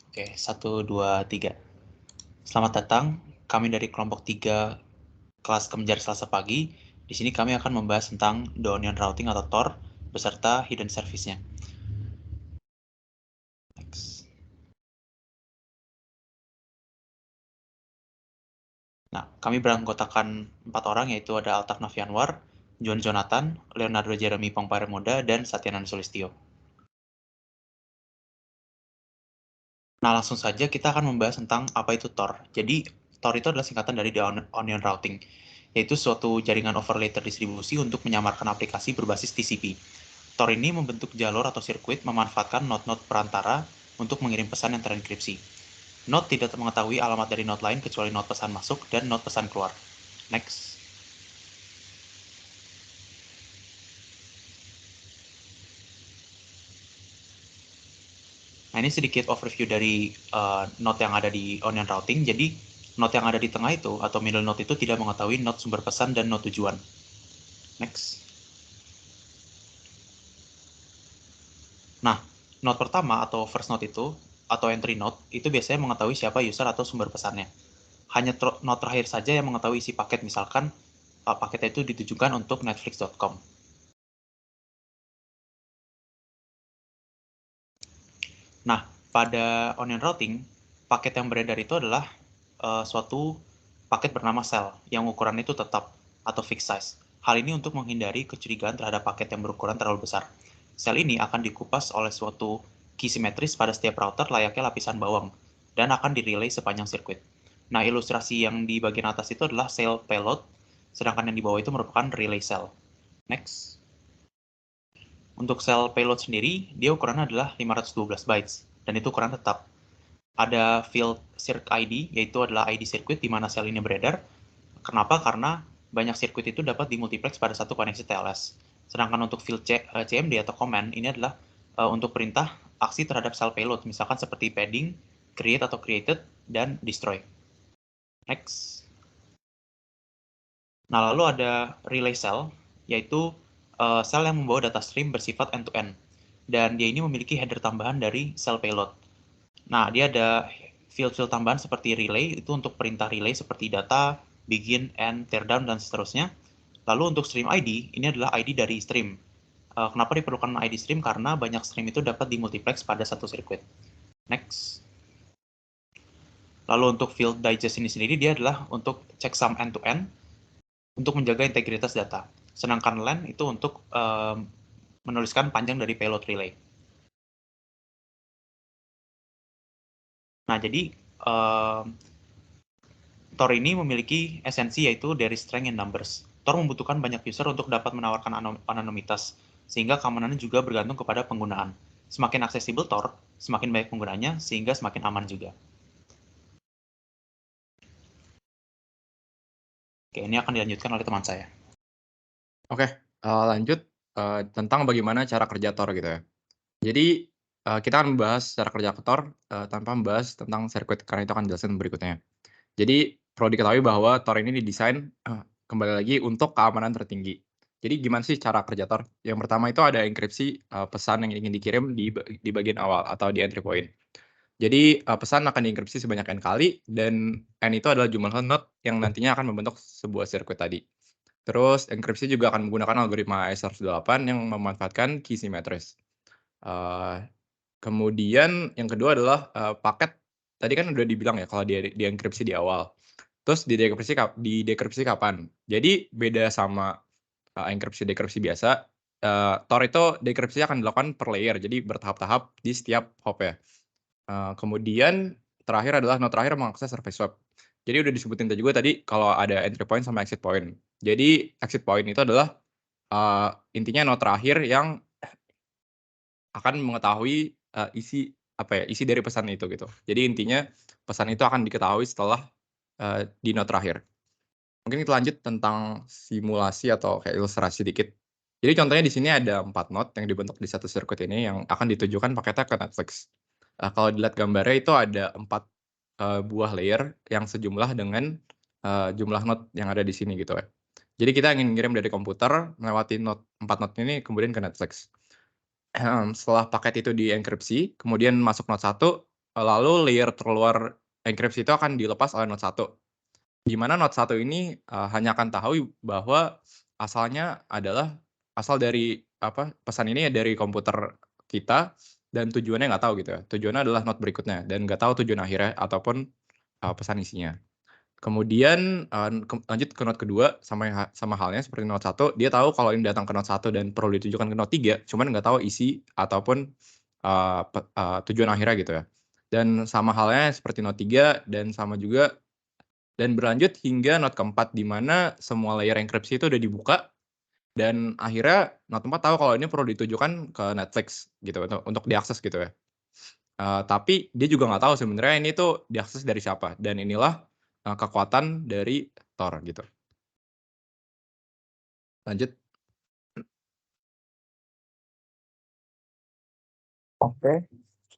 Oke, 1, 2, 3. Selamat datang, kami dari kelompok 3 kelas Kemenjar Selasa pagi. Di sini kami akan membahas tentang The Onion Routing atau Tor beserta hidden service-nya. Next. Nah, kami beranggotakan 4 orang, yaitu ada Altaf Novianwar, John Jonathan, Leonardo Jeremy Pongparemoda, dan Satyanan Sulistyo. Nah, langsung saja kita akan membahas tentang apa itu Tor. Jadi, Tor itu adalah singkatan dari The Onion Routing, yaitu suatu jaringan overlay terdistribusi untuk menyamarkan aplikasi berbasis TCP. Tor ini membentuk jalur atau sirkuit memanfaatkan node-node perantara untuk mengirim pesan yang terenkripsi. Node tidak mengetahui alamat dari node lain kecuali node pesan masuk dan node pesan keluar. Next. Nah, ini sedikit overview dari node yang ada di Onion Routing. Jadi, node yang ada di tengah itu, atau middle node itu tidak mengetahui node sumber pesan dan node tujuan. Next. Nah, node pertama atau first node itu, atau entry node, itu biasanya mengetahui siapa user atau sumber pesannya. Hanya node terakhir saja yang mengetahui isi paket, misalkan paketnya itu ditujukan untuk netflix.com. Nah, pada onion routing, paket yang beredar itu adalah suatu paket bernama cell yang ukurannya itu tetap atau fixed size. Hal ini untuk menghindari kecurigaan terhadap paket yang berukuran terlalu besar. Sel ini akan dikupas oleh suatu key simetris pada setiap router layaknya lapisan bawang dan akan direlay sepanjang sirkuit. Nah, ilustrasi yang di bagian atas itu adalah cell payload, sedangkan yang di bawah itu merupakan relay cell. Next. Untuk sel payload sendiri, dia ukurannya adalah 512 bytes, dan itu ukuran tetap. Ada field circ ID, yaitu adalah ID sirkuit di mana sel ini beredar. Kenapa? Karena banyak sirkuit itu dapat dimultiplex pada satu koneksi TLS. Sedangkan untuk field CMD atau command, ini adalah untuk perintah aksi terhadap sel payload, misalkan seperti padding, create atau created, dan destroy. Next. Nah, lalu ada relay cell, yaitu sel yang membawa data stream bersifat end-to-end. Dan dia ini memiliki header tambahan dari sel payload. Nah, dia ada field-field tambahan seperti relay, itu untuk perintah relay seperti data, begin, end, teardown, dan seterusnya. Lalu untuk stream ID, ini adalah ID dari stream. Kenapa diperlukan ID stream? Karena banyak stream itu dapat dimultiplex pada satu sirkuit. Next. Lalu untuk field digest ini sendiri, dia adalah untuk checksum end-to-end, untuk menjaga integritas data. Sedangkan len itu untuk menuliskan panjang dari payload relay. Nah, jadi Tor ini memiliki esensi yaitu dari strength in numbers. Tor membutuhkan banyak user untuk dapat menawarkan anonimitas, sehingga keamanannya juga bergantung kepada penggunaan. Semakin aksesibel Tor, semakin banyak penggunanya, sehingga semakin aman juga. Oke, ini akan dilanjutkan oleh teman saya. Oke, lanjut, tentang bagaimana cara kerja Tor gitu ya. Jadi, kita akan membahas cara kerja Tor, tanpa membahas tentang sirkuit, karena itu akan dijelasin berikutnya. Jadi, perlu diketahui bahwa Tor ini didesain, kembali lagi untuk keamanan tertinggi. Jadi gimana sih cara kerja Tor? Yang pertama itu ada enkripsi, pesan yang ingin dikirim di bagian awal atau di entry point. Jadi, pesan akan dienkripsi sebanyak N kali dan N itu adalah jumlah node yang nantinya akan membentuk sebuah sirkuit tadi. Terus enkripsi juga akan menggunakan algoritma ES128 yang memanfaatkan key simetris. Kemudian yang kedua adalah, paket tadi kan udah dibilang ya kalau dienkripsi di awal. Terus didekripsi kapan? Jadi beda sama, enkripsi-dekripsi biasa, Tor itu dekripsinya akan dilakukan per layer, jadi bertahap-tahap di setiap hop ya. Kemudian terakhir adalah node terakhir mengakses service web. Jadi udah disebutin juga tadi kalau ada entry point sama exit point. Jadi exit point itu adalah, intinya node terakhir yang akan mengetahui, isi dari pesan itu gitu. Jadi intinya pesan itu akan diketahui setelah, di node terakhir. Mungkin kita lanjut tentang simulasi atau kayak ilustrasi dikit. Jadi contohnya di sini ada 4 node yang dibentuk di satu sirkuit ini yang akan ditujukan paketnya ke Netflix. Kalau dilihat gambarnya itu ada 4, buah layer yang sejumlah dengan, jumlah node yang ada di sini gitu ya. Jadi kita ingin ngirim dari komputer melewati 4 node ini kemudian ke Netflix. Setelah paket itu dienkripsi, kemudian masuk node 1, lalu layer terluar enkripsi itu akan dilepas oleh node 1. Di mana node 1 ini hanya akan tahu bahwa asalnya adalah asal dari pesan ini dari komputer kita dan tujuannya nggak tahu gitu ya. Tujuannya adalah node berikutnya dan nggak tahu tujuan akhirnya ataupun pesan isinya. Kemudian lanjut ke node kedua sama halnya seperti node 1, dia tahu kalau ini datang ke node 1 dan perlu ditujukan ke node 3, cuman nggak tahu isi ataupun tujuan akhirnya gitu ya. Dan sama halnya seperti node 3 dan sama juga dan berlanjut hingga node keempat di mana semua layer enkripsi itu udah dibuka dan akhirnya node 4 tahu kalau ini perlu ditujukan ke Netflix gitu untuk diakses gitu ya. Tapi dia juga nggak tahu sebenarnya ini tuh diakses dari siapa dan inilah kekuatan dari Tor gitu. Lanjut. Oke,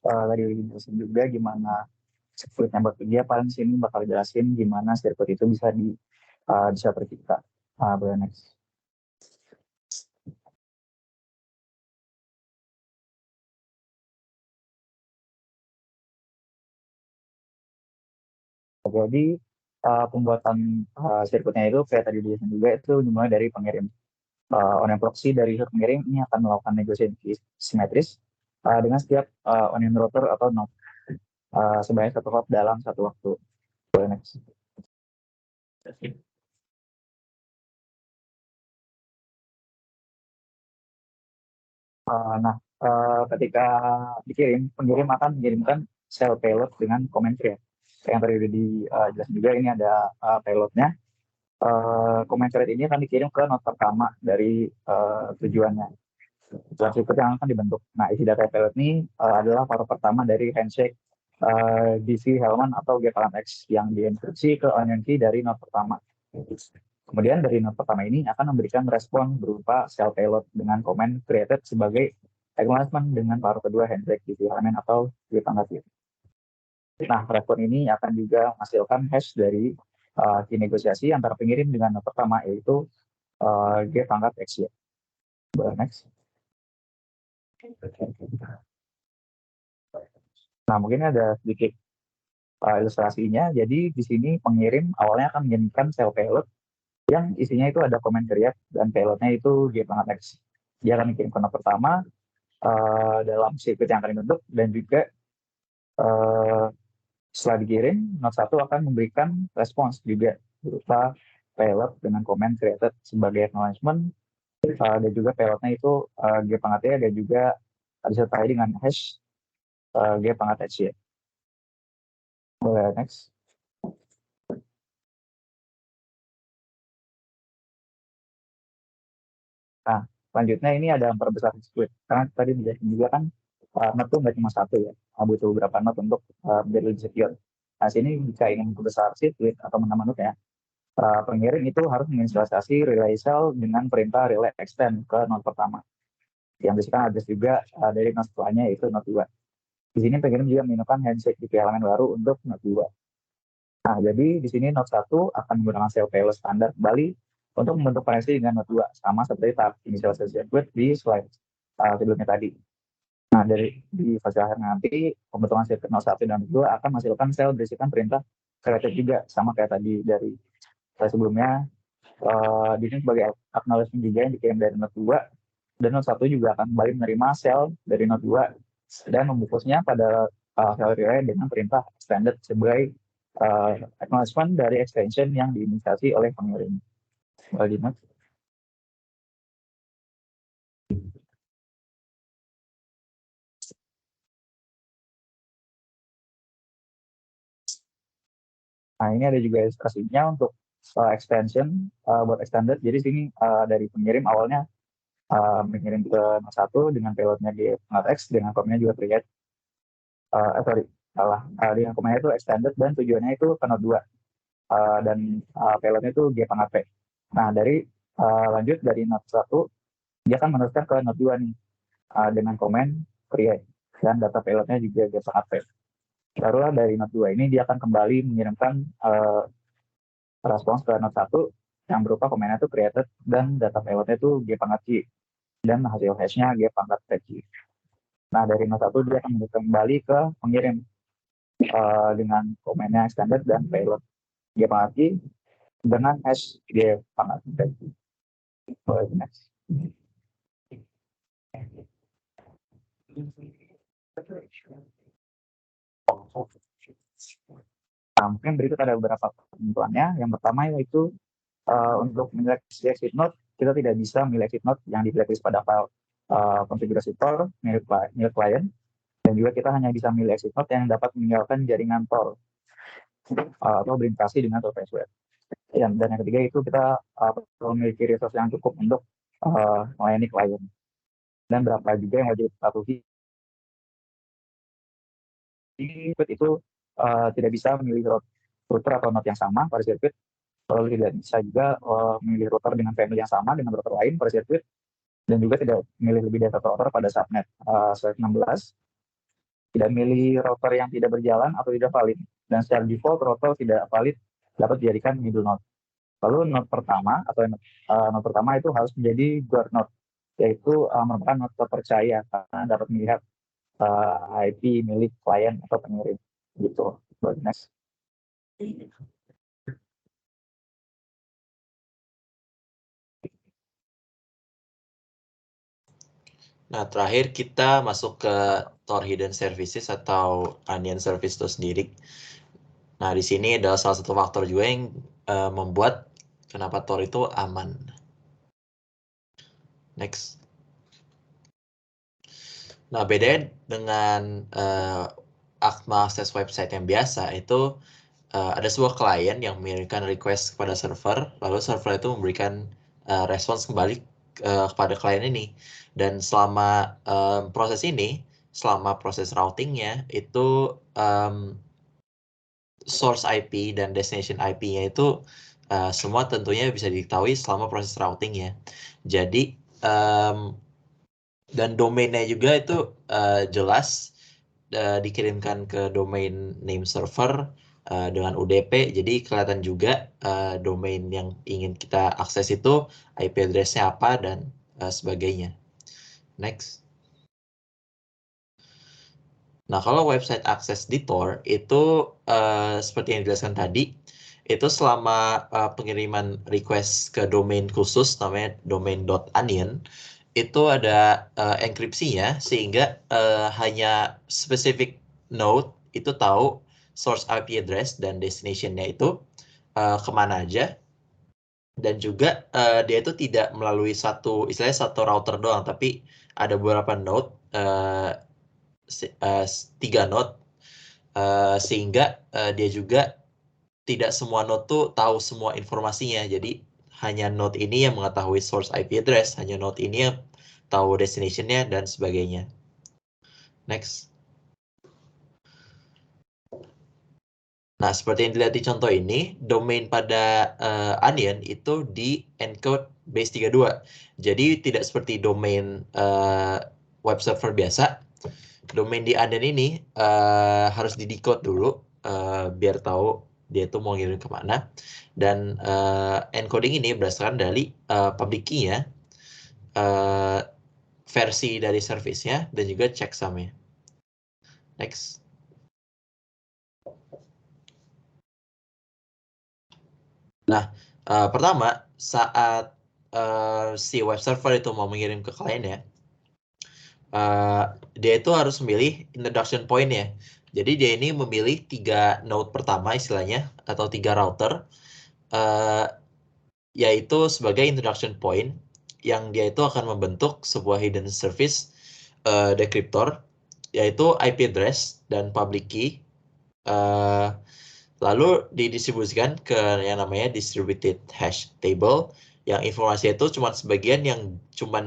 tadi dijelasin juga gimana sirkuit yang bekerja. Paling sini bakal jelasin gimana sirkuit itu bisa bisa tercipta. Boleh next. Jadi pembuatan sirkuitnya itu kayak tadi dijelasin juga itu dimulai dari pengirim. Onion proxy dari pengirim ini akan melakukan negosiasi simetris dengan setiap onion router atau node sebanyak satu hop dalam satu waktu. Boleh next. Ketika dikirim, pengirim akan mengirimkan sel payload dengan comment create. Yang tadi udah dijelasin juga, ini ada payloadnya. Comment create ini akan dikirim ke node pertama dari tujuannya. Tujuan sirkuit yang akan dibentuk. Nah, isi data payload ini adalah paruh pertama dari handshake DC-Hellman atau G-X yang dienkripsi ke onion key dari node pertama. Kemudian dari node pertama ini akan memberikan respon berupa shell payload dengan comment created sebagai acknowledgement dengan paruh kedua handshake DC-Hellman atau G-X. Nah, respon ini akan juga menghasilkan hash dari key negosiasi antara pengirim dengan node pertama, yaitu G-X. Next. Nah, mungkin ada sedikit ilustrasinya. Jadi di sini pengirim awalnya akan mengirimkan shell payload yang isinya itu ada comment create dan payloadnya itu G-X. Dia akan mengirim ke node pertama dalam sirkuit yang akan dibentuk, dan juga setelah dikirim, node 1 akan memberikan respons juga berupa payload dengan comment created sebagai acknowledgement, dan juga payloadnya itu G-X dan juga disertai dengan hash G-X. Boleh next. Nah, selanjutnya ini ada memperbesar sirkuit. Karena tadi dijelasin juga kan node itu nggak cuma satu ya, butuh beberapa node untuk menjadi lebih secure. Nah, sini jika ingin memperbesar sirkuit atau menambah node ya, pengirim itu harus menginisialisasi relay cell dengan perintah relay extend ke node pertama. Yang disikan address juga dari node setelahnya, yaitu node 2. Di sini pengirim juga menginginkan handshake di elemen baru untuk node 2. Nah, jadi di sini node 1 akan menggunakan shell payload standar kembali untuk membentuk koneksi dengan node 2, sama seperti tahap inisialisasi sirkuit di slide sebelumnya tadi. Nah, di fase akhir nanti, pembentukan sirkuit node 1 dan node 2 akan menghasilkan sel berisikan perintah created juga, sama kayak tadi dari slide sebelumnya. Di sini sebagai acknowledgement juga yang dikirim dari node 2, dan node 1 juga akan kembali menerima sel dari node 2 dan membungkusnya pada sel relay dengan perintah extended sebagai acknowledgement dari extension yang diinisiasi oleh pengirim. Nah, ini ada juga ilustrasinya untuk extension buat extended. Jadi sini dari pengirim awalnya mengirim ke node 1 dengan payloadnya G-X dengan komennya juga create. Dengan komennya itu extended dan tujuannya itu ke node 2 dan payloadnya itu G-P. Nah, lanjut dari node 1 dia akan meneruskan ke node 2 nih dengan komen create dan data payloadnya juga G-P. Barulah dari node 2 ini dia akan kembali mengirimkan respons ke node 1 yang berupa komennya itu created dan data payloadnya itu G-X dan hasil hashnya G-X. Nah, dari node 1 dia akan kembali ke pengirim dengan komennya extended dan payload gpngt dengan hash gpngt. Next. Nah, mungkin berikut ada beberapa ketentuannya. Yang pertama yaitu untuk menyeleksi exit node, kita tidak bisa milih exit node yang di blacklist pada file konfigurasi Tor milik klien, dan juga kita hanya bisa milih exit node yang dapat meninggalkan jaringan Tor atau berinteraksi dengan Tor password. Dan yang ketiga itu kita perlu memiliki resource yang cukup untuk melayani klien. Dan berapa juga yang wajib dipatuhi. Itu tidak bisa memilih router atau node yang sama pada sirkuit, lalu tidak bisa juga memilih router dengan family yang sama dengan router lain pada sirkuit, dan juga tidak memilih lebih dari satu router pada subnet. Slide 16, tidak memilih router yang tidak berjalan atau tidak valid, dan secara default router tidak valid dapat dijadikan middle node. Lalu node pertama atau node pertama itu harus menjadi guard node, yaitu merupakan node terpercaya karena dapat melihat IP milik klien atau pengirim gitu. Next. Nah, terakhir kita masuk ke Tor Hidden Services atau Onion Service itu sendiri. Nah, di sini adalah salah satu faktor juga yang membuat kenapa Tor itu aman. Next. Nah, beda dengan mengakses website yang biasa, itu ada sebuah klien yang mengirimkan request kepada server, lalu server itu memberikan respons kembali kepada klien ini. Dan selama proses ini, selama proses routingnya, itu source IP dan destination IP-nya itu semua tentunya bisa diketahui selama proses routingnya. Jadi, dan domainnya juga itu jelas dikirimkan ke domain name server dengan UDP, jadi kelihatan juga domain yang ingin kita akses itu IP address-nya apa dan sebagainya. Next. Nah, kalau website akses di Tor itu seperti yang dijelaskan tadi, itu selama pengiriman request ke domain khusus namanya domain.onion, itu ada enkripsinya sehingga hanya specific node itu tahu source IP address dan destination-nya itu kemana aja, dan juga dia itu tidak melalui satu router doang, tapi ada beberapa node, 3 node, sehingga dia juga tidak semua node tuh tahu semua informasinya. Jadi hanya node ini yang mengetahui source IP address, hanya node ini yang tahu destination-nya dan sebagainya. Next. Nah, seperti yang dilihat di contoh ini, domain pada Onion itu di encode base 32. Jadi tidak seperti domain web server biasa. Domain di Onion ini harus di-decode dulu biar tahu dia itu mau ngirim kemana. Dan encoding ini berdasarkan dari public key-nya, versi dari service-nya, dan juga checksum-nya. Next. Nah, pertama, saat si web server itu mau mengirim ke kliennya, dia itu harus memilih introduction point-nya. Jadi dia ini memilih 3 node pertama istilahnya, atau 3 router, yaitu sebagai introduction point, yang dia itu akan membentuk sebuah hidden service decryptor, yaitu IP address dan public key, lalu didistribusikan ke yang namanya distributed hash table, yang informasi itu cuma sebagian yang cuma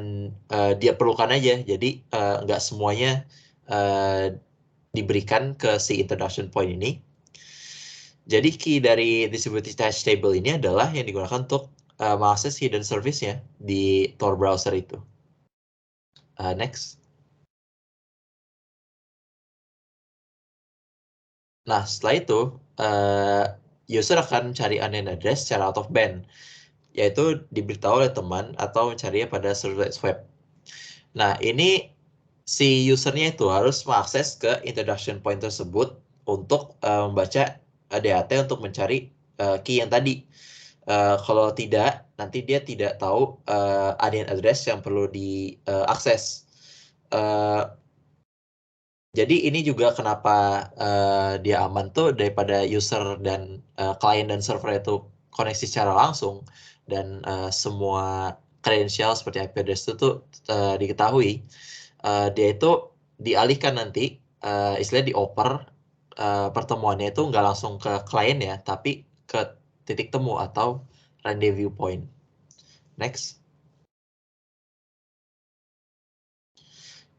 dia perlukan aja, jadi nggak semuanya diberikan ke si introduction point ini. Jadi key dari distributed hash table ini adalah yang digunakan untuk mengakses hidden service-nya di Tor browser itu. Next. Nah, setelah itu, user akan mencari unknown address secara out of band, yaitu diberitahu oleh teman atau mencarinya pada serverless web. Nah, ini si usernya itu harus mengakses ke introduction point tersebut untuk membaca DAT untuk mencari key yang tadi. Kalau tidak, nanti dia tidak tahu onion address yang perlu diakses. Jadi ini juga kenapa dia aman tuh daripada user dan client dan server itu koneksi secara langsung dan semua credential seperti IP address itu tuh diketahui. Dia itu dialihkan nanti istilahnya dioper pertemuannya itu nggak langsung ke klien ya, tapi ke titik temu atau rendezvous point. Next.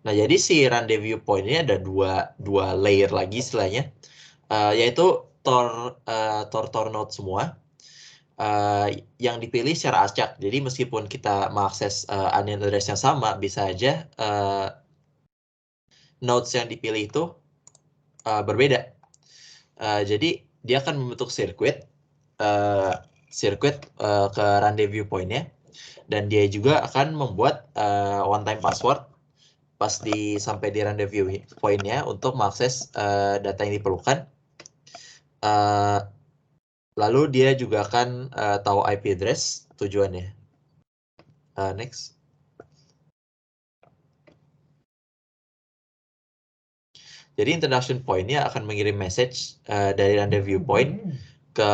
Nah, jadi si rendezvous point ini ada dua layer lagi istilahnya, yaitu Tor node semua yang dipilih secara acak. Jadi meskipun kita mengakses onion address yang sama, bisa aja nodes yang dipilih itu berbeda. Jadi dia akan membentuk sirkuit ke rendezvous point-nya, dan dia juga akan membuat one time password pas sampai di rendezvous point-nya untuk mengakses data yang diperlukan. Lalu dia juga akan tahu IP address tujuannya. Next. Jadi introduction point-nya akan mengirim message dari rendezvous point ke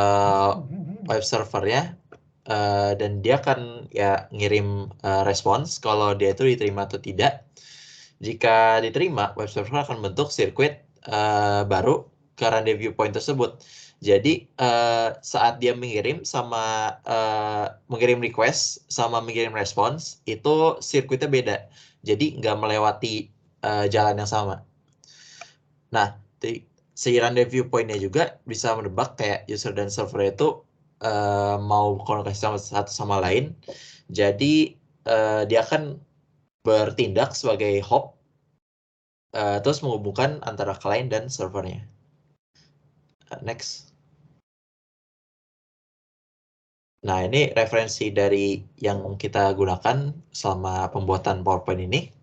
web servernya, dan dia akan ya ngirim response kalau dia itu diterima atau tidak. Jika diterima, web server akan bentuk sirkuit baru ke rendezvous point tersebut. Jadi saat dia mengirim request sama mengirim response, itu sirkuitnya beda. Jadi nggak melewati jalan yang sama. Nah, si rendezvous point-nya juga bisa menebak kayak user dan server itu mau komunikasi sama satu sama lain. Jadi dia akan bertindak sebagai hop terus menghubungkan antara client dan servernya. Next. Nah, ini referensi dari yang kita gunakan selama pembuatan PowerPoint ini.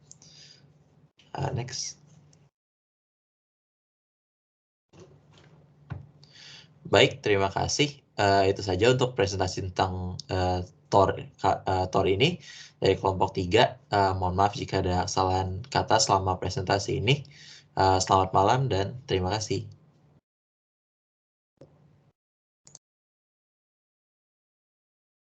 Next. Baik, terima kasih. Itu saja untuk presentasi tentang Tor ini dari kelompok 3. Mohon maaf jika ada kesalahan kata selama presentasi ini. Selamat malam dan terima kasih.